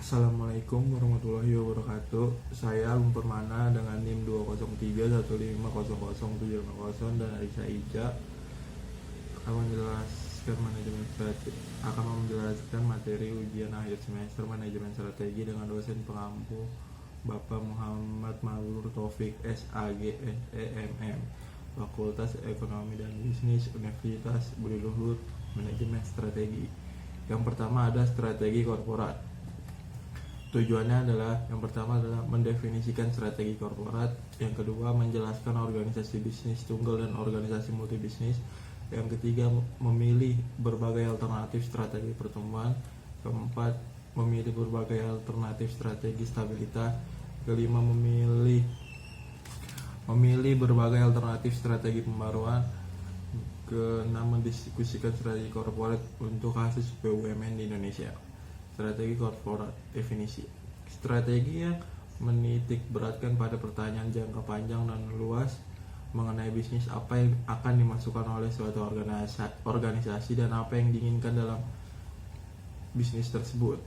Assalamualaikum warahmatullahi wabarakatuh. Saya Agung Permana dengan NIM 20315007050 dan Aisyah Ija akan menjelaskan materi ujian akhir semester manajemen strategi dengan dosen pengampu Bapak Muhammad Mabrur Taufik SAG SEMM, Fakultas Ekonomi dan Bisnis Universitas Budi Luhur, Manajemen Strategi. Yang pertama ada strategi korporat. Tujuannya adalah yang pertama adalah mendefinisikan strategi korporat, yang kedua menjelaskan organisasi bisnis tunggal dan organisasi multibisnis, yang ketiga memilih berbagai alternatif strategi pertumbuhan, keempat memilih berbagai alternatif strategi stabilitas, kelima memilih berbagai alternatif strategi pembaruan, keenam mendiskusikan strategi korporat untuk kasus BUMN di Indonesia. Strategi korporat, definisi. Strategi yang menitik beratkan pada pertanyaan jangka panjang dan luas mengenai bisnis, apa yang akan dimasukkan oleh suatu organisasi dan apa yang diinginkan dalam bisnis tersebut.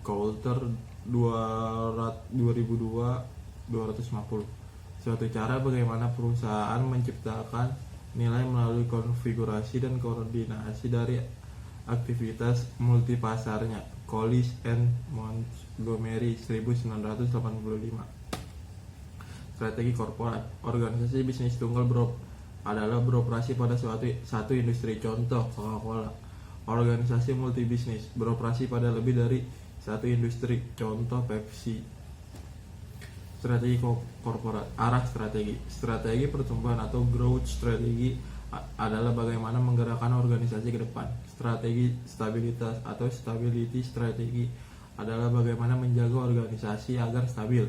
Coulter 2002-250. Suatu cara bagaimana perusahaan menciptakan nilai melalui konfigurasi dan koordinasi dari aktivitas multipasarnya. Collis and Montgomery 1985. Strategi korporat. Organisasi bisnis tunggal adalah beroperasi pada satu industri, contoh Coca-Cola. Organisasi multibisnis beroperasi pada lebih dari satu industri, contoh Pepsi. Strategi korporat. Arah strategi. Strategi pertumbuhan atau growth strategi adalah bagaimana menggerakkan organisasi ke depan. Strategi stabilitas atau stability strategi adalah bagaimana menjaga organisasi agar stabil.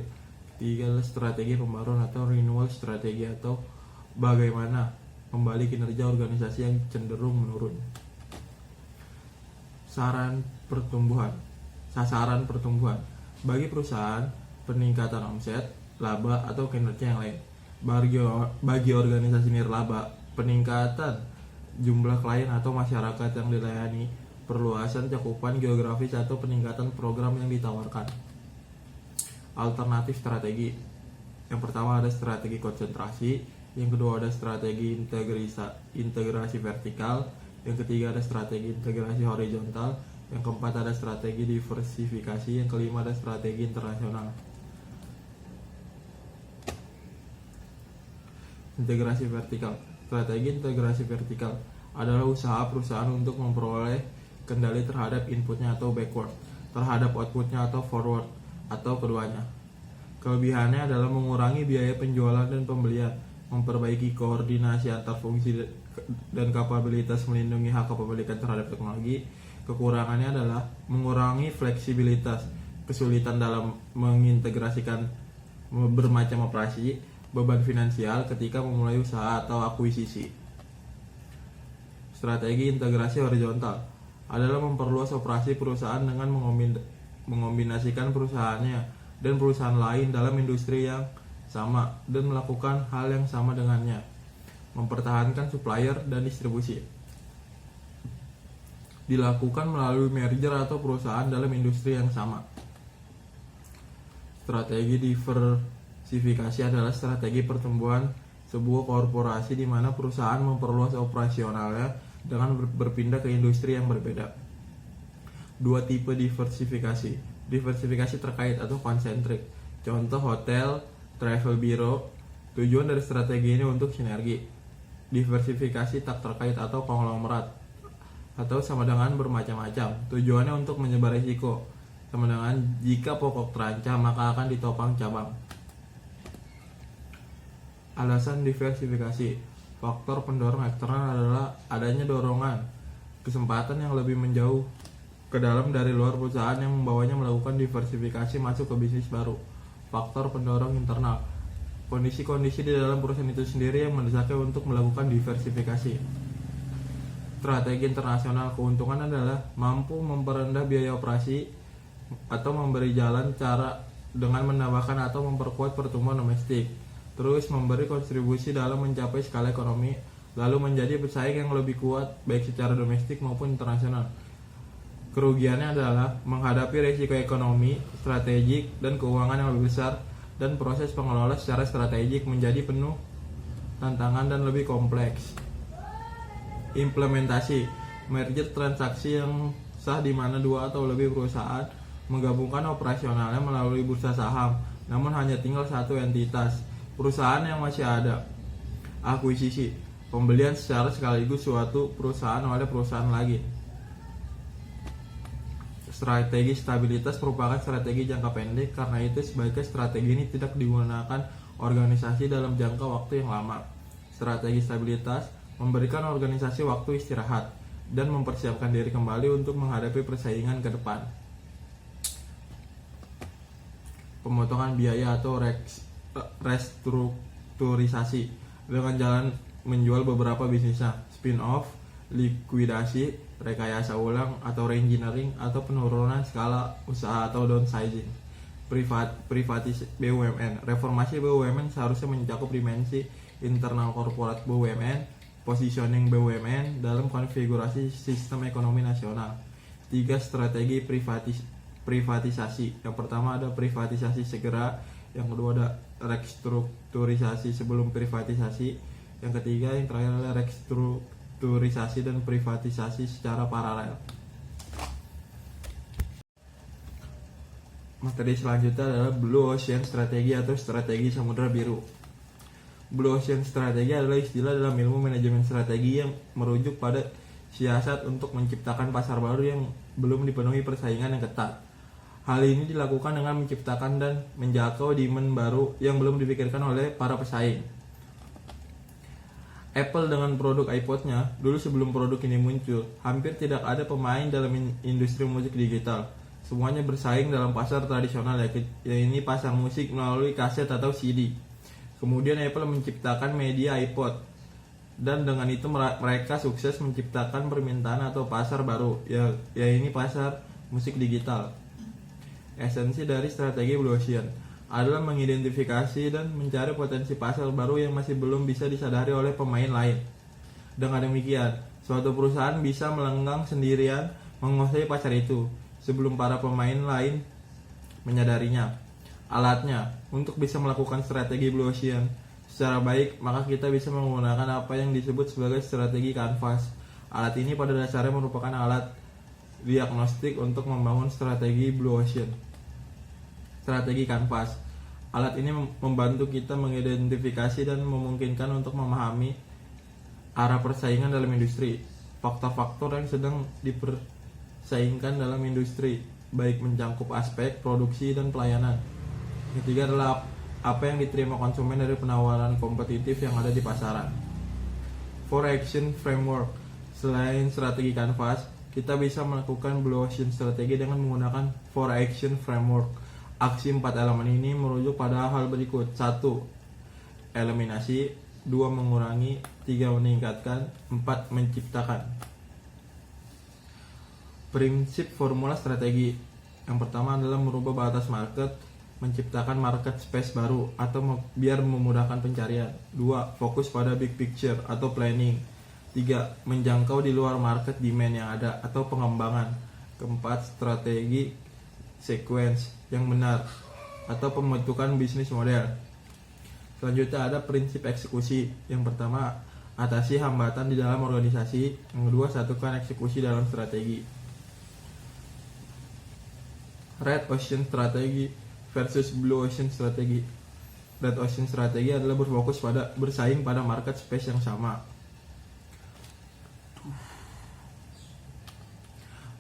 Ketiga, strategi pembaruan atau renewal strategi atau bagaimana kembali kinerja organisasi yang cenderung menurun. Sasaran pertumbuhan bagi perusahaan, peningkatan omset, laba atau kinerja yang lain. Bagi organisasi nirlaba, peningkatan jumlah klien atau masyarakat yang dilayani, perluasan cakupan geografis atau peningkatan program yang ditawarkan. Alternatif strategi. Yang pertama ada strategi konsentrasi, yang kedua ada strategi integrasi vertikal, yang ketiga ada strategi integrasi horizontal, yang keempat ada strategi diversifikasi, yang kelima ada strategi internasional. Integrasi vertikal. Strategi integrasi vertikal adalah usaha perusahaan untuk memperoleh kendali terhadap inputnya atau backward, terhadap outputnya atau forward, atau keduanya. Kelebihannya adalah mengurangi biaya penjualan dan pembelian, memperbaiki koordinasi antar fungsi dan kapabilitas melindungi hak kepemilikan terhadap teknologi. Kekurangannya adalah mengurangi fleksibilitas, kesulitan dalam mengintegrasikan bermacam operasi, beban finansial ketika memulai usaha atau akuisisi. Strategi integrasi horizontal adalah memperluas operasi perusahaan dengan mengombinasikan perusahaannya dan perusahaan lain dalam industri yang sama dan melakukan hal yang sama dengannya, mempertahankan supplier dan distribusi. Dilakukan melalui merger atau perusahaan dalam industri yang sama. Strategi diversifikasi adalah strategi pertumbuhan sebuah korporasi di mana perusahaan memperluas operasionalnya dengan berpindah ke industri yang berbeda. Dua tipe diversifikasi. Diversifikasi terkait atau konsentrik. Contoh hotel, travel bureau. Tujuan dari strategi ini untuk sinergi. Diversifikasi tak terkait atau konglomerat atau sama dengan bermacam-macam. Tujuannya untuk menyebar risiko. Sama dengan jika pokok terancam maka akan ditopang cabang. Alasan diversifikasi. Faktor pendorong eksternal adalah adanya dorongan kesempatan yang lebih menjauh ke dalam dari luar perusahaan yang membawanya melakukan diversifikasi masuk ke bisnis baru. Faktor pendorong internal. Kondisi-kondisi di dalam perusahaan itu sendiri yang mendesaknya untuk melakukan diversifikasi. Strategi internasional. Keuntungan adalah mampu memperendah biaya operasi atau memberi jalan cara dengan menambahkan atau memperkuat pertumbuhan domestik, terus memberi kontribusi dalam mencapai skala ekonomi, lalu menjadi pesaing yang lebih kuat baik secara domestik maupun internasional. Kerugiannya adalah menghadapi risiko ekonomi, strategik, dan keuangan yang lebih besar, dan proses pengelola secara strategik menjadi penuh tantangan dan lebih kompleks. Implementasi merger transaksi yang sah di mana dua atau lebih perusahaan menggabungkan operasionalnya melalui bursa saham, namun hanya tinggal satu entitas perusahaan yang masih ada. Akuisisi, pembelian secara sekaligus suatu perusahaan oleh perusahaan lagi. Strategi stabilitas merupakan strategi jangka pendek, karena itu sebaiknya strategi ini tidak digunakan organisasi dalam jangka waktu yang lama. Strategi stabilitas memberikan organisasi waktu istirahat dan mempersiapkan diri kembali untuk menghadapi persaingan ke depan. Pemotongan biaya atau restrukturisasi dengan jalan menjual beberapa bisnisnya, spin-off, likuidasi, rekayasa ulang atau reengineering, atau penurunan skala usaha atau downsizing. Privatisasi BUMN. Reformasi BUMN seharusnya mencakup dimensi internal korporat BUMN, positioning BUMN dalam konfigurasi sistem ekonomi nasional. 3 strategi privatisasi. Yang pertama ada privatisasi segera, yang kedua ada restrukturisasi sebelum privatisasi, yang ketiga yang terakhir adalah restrukturisasi dan privatisasi secara paralel. Materi selanjutnya adalah Blue Ocean Strategi atau strategi samudra biru. Blue Ocean Strategi adalah istilah dalam ilmu manajemen strategi yang merujuk pada siasat untuk menciptakan pasar baru yang belum dipenuhi persaingan yang ketat. Hal ini dilakukan dengan menciptakan dan menjangkau demand baru yang belum dipikirkan oleh para pesaing. Apple dengan produk iPod-nya, dulu sebelum produk ini muncul, hampir tidak ada pemain dalam industri musik digital. Semuanya bersaing dalam pasar tradisional, yaitu pasar musik melalui kaset atau CD. Kemudian Apple menciptakan media iPod, dan dengan itu mereka sukses menciptakan permintaan atau pasar baru, yaitu pasar musik digital. Esensi dari strategi Blue Ocean adalah mengidentifikasi dan mencari potensi pasar baru yang masih belum bisa disadari oleh pemain lain. Dengan demikian, suatu perusahaan bisa melenggang sendirian menguasai pasar itu sebelum para pemain lain menyadarinya. Alatnya, untuk bisa melakukan strategi Blue Ocean secara baik, maka kita bisa menggunakan apa yang disebut sebagai strategi kanvas. Alat ini pada dasarnya merupakan alat diagnostik untuk membangun strategi Blue Ocean. Strategi kanvas. Alat ini membantu kita mengidentifikasi dan memungkinkan untuk memahami arah persaingan dalam industri, faktor-faktor yang sedang dipersaingkan dalam industri, baik mencakup aspek produksi dan pelayanan. Ketiga adalah apa yang diterima konsumen dari penawaran kompetitif yang ada di pasaran. 4 Action Framework. Selain strategi kanvas, kita bisa melakukan Blue Ocean strategi dengan menggunakan 4 Action Framework. Aksi 4 elemen ini merujuk pada hal berikut. 1. Eliminasi. 2. Mengurangi. 3. Meningkatkan. 4. Menciptakan. Prinsip formula strategi. Yang pertama adalah merubah batas market, menciptakan market space baru atau biar memudahkan pencarian. 2. Fokus pada big picture atau planning. 3. Menjangkau di luar market demand yang ada atau pengembangan. 4. Strategi sequence yang benar atau pembentukan bisnis model. Selanjutnya ada prinsip eksekusi. Yang pertama, atasi hambatan di dalam organisasi. Yang kedua, satukan eksekusi dalam strategi. Red Ocean Strategi versus Blue Ocean Strategi. Red Ocean Strategi adalah berfokus pada bersaing pada market space yang sama,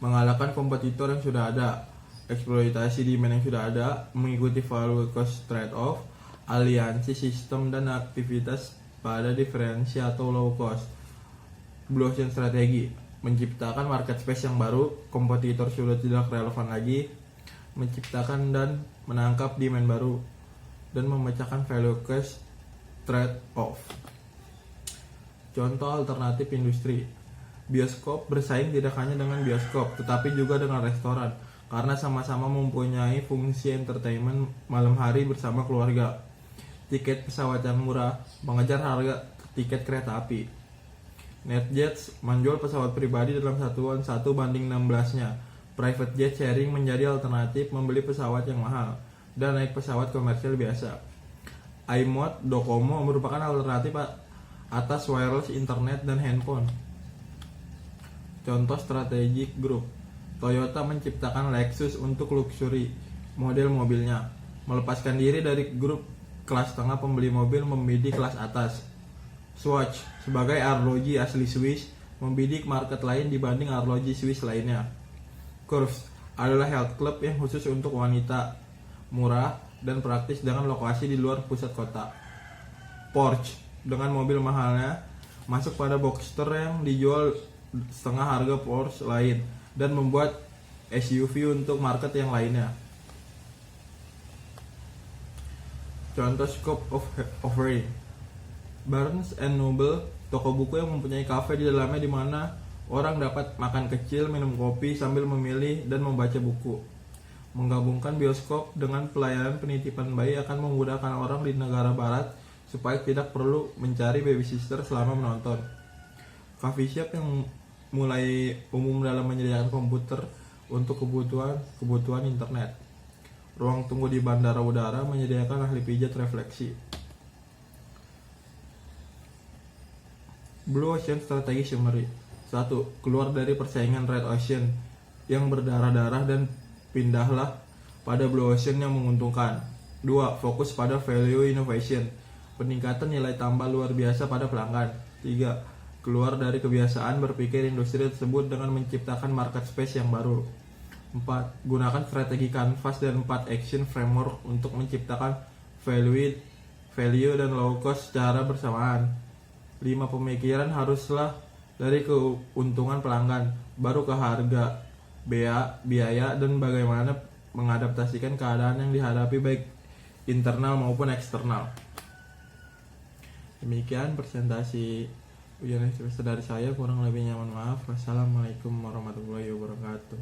mengalahkan kompetitor yang sudah ada, eksploitasi demand yang sudah ada, mengikuti value cost trade-off, aliansi sistem dan aktivitas pada diferensi atau low cost. Blue Ocean Strategi menciptakan market space yang baru, kompetitor sudah tidak relevan lagi, menciptakan dan menangkap demand baru, dan memecahkan value cost trade-off. Contoh alternatif industri. Bioskop bersaing tidak hanya dengan bioskop, tetapi juga dengan restoran, karena sama-sama mempunyai fungsi entertainment malam hari bersama keluarga. Tiket pesawat yang murah mengejar harga tiket kereta api. NetJets menjual pesawat pribadi dalam satuan 1:16-nya. Private jet sharing menjadi alternatif membeli pesawat yang mahal dan naik pesawat komersial biasa. iMode Docomo merupakan alternatif atas wireless internet dan handphone. Contoh strategic group. Toyota menciptakan Lexus untuk luxury model mobilnya, melepaskan diri dari grup kelas tengah pembeli mobil membidik kelas atas. Swatch sebagai arloji asli Swiss membidik market lain dibanding arloji Swiss lainnya. Curves adalah health club yang khusus untuk wanita, murah dan praktis dengan lokasi di luar pusat kota. Porsche dengan mobil mahalnya masuk pada Boxster yang dijual setengah harga Porsche lain dan membuat SUV untuk market yang lainnya. Contoh scope of offering. Barnes and Noble, toko buku yang mempunyai kafe di dalamnya di mana orang dapat makan kecil, minum kopi sambil memilih dan membaca buku. Menggabungkan bioskop dengan pelayanan penitipan bayi akan memudahkan orang di negara barat supaya tidak perlu mencari babysitter selama menonton. Coffee shop yang mulai umum dalam menyediakan komputer untuk kebutuhan internet. Ruang tunggu di bandara udara menyediakan ahli pijat refleksi. Blue Ocean Strategy Summary. 1. Keluar dari persaingan Red Ocean yang berdarah-darah dan pindahlah pada Blue Ocean yang menguntungkan. 2. Fokus pada value innovation, peningkatan nilai tambah luar biasa pada pelanggan. 3. Keluar dari kebiasaan berpikir industri tersebut dengan menciptakan market space yang baru. 4. Gunakan strategi canvas dan 4 action framework untuk menciptakan value dan low cost secara bersamaan. 5. Pemikiran haruslah dari keuntungan pelanggan, baru ke harga, biaya, dan bagaimana mengadaptasikan keadaan yang dihadapi baik internal maupun eksternal. Demikian presentasi ujian semester dari saya, kurang lebihnya mohon maaf. Wassalamualaikum warahmatullahi wabarakatuh.